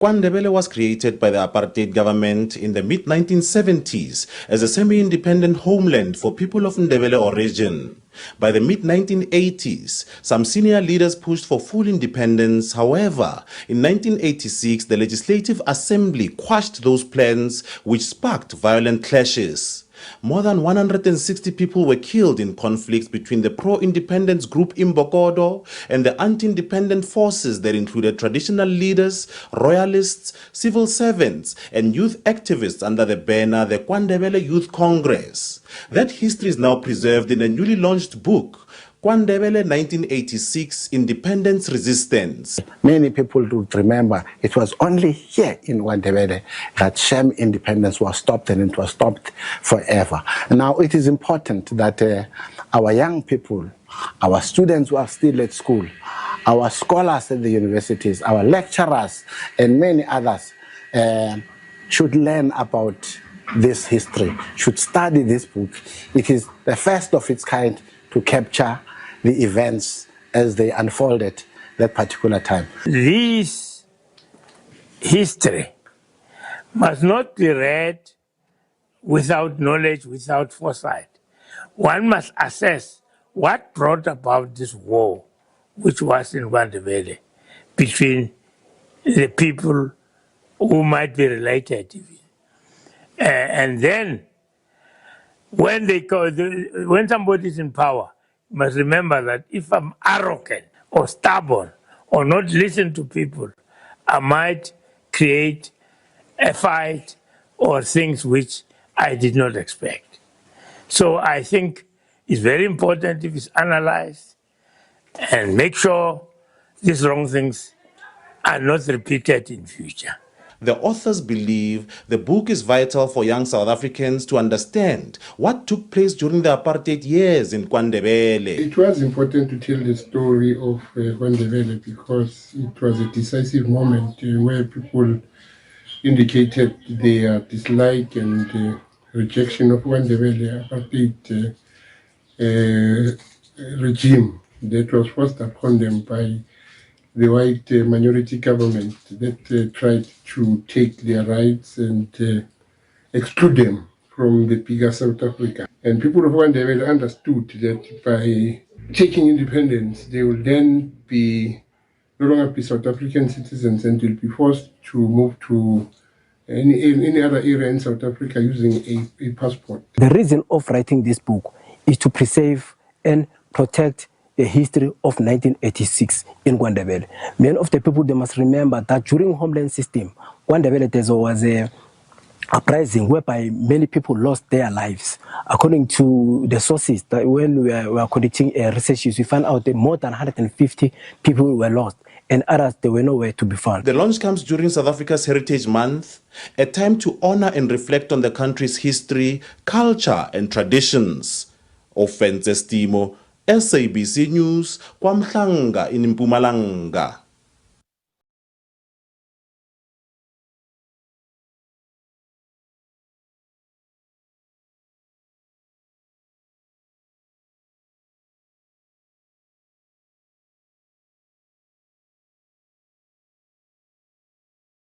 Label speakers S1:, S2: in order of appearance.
S1: KwaNdebele was created by the apartheid government in the mid-1970s as a semi-independent homeland for people of Ndebele origin. By the mid-1980s, some senior leaders pushed for full independence. However, in 1986, the Legislative Assembly quashed those plans, which sparked violent clashes. More than 160 people were killed in conflicts between the pro-independence group Imbokodo and the anti-independent forces that included traditional leaders, royalists, civil servants, and youth activists under the banner the KwaNdebele Youth Congress. That history is now preserved in a newly launched book, KwaNdebele 1986 Independence Resistance.
S2: Many people would remember it was only here in KwaNdebele that sham independence was stopped, and it was stopped forever. Now it is important that our young people, our students who are still at school, our scholars at the universities, our lecturers, and many others should learn about this history, should study this book. It is the first of its kind to capture the events as they unfolded that particular time.
S3: This history must not be read without knowledge, without foresight. One must assess what brought about this war, which was in KwaNdebele, between the people who might be related. And then, when somebody is in power, you must remember that if I'm arrogant or stubborn or not listen to people, I might create a fight or things which I did not expect. So I think it's very important if it's analyzed and make sure these wrong things are not repeated in future.
S1: The authors believe the book is vital for young South Africans to understand what took place during the apartheid years in KwaNdebele.
S4: It was important to tell the story of KwaNdebele because it was a decisive moment where people indicated their dislike and rejection of KwaNdebele apartheid regime that was forced upon them by the white minority government that tried to take their rights and exclude them from the bigger South Africa. And people of KwaNdebele understood that by taking independence, they will then no longer be South African citizens and will be forced to move to any other area in South Africa using a passport.
S5: The reason of writing this book is to preserve and protect the history of 1986 in KwaNdebele. Many of the people, they must remember that during homeland system, KwaNdebele there was a uprising whereby many people lost their lives. According to the sources, that when we were conducting researches, we found out that more than 150 people were lost, and others, they were nowhere to be found.
S1: The launch comes during South Africa's Heritage Month, a time to honor and reflect on the country's history, culture, and traditions. Offense Estimo, SABC News, KwaMhlanga in Mpumalanga.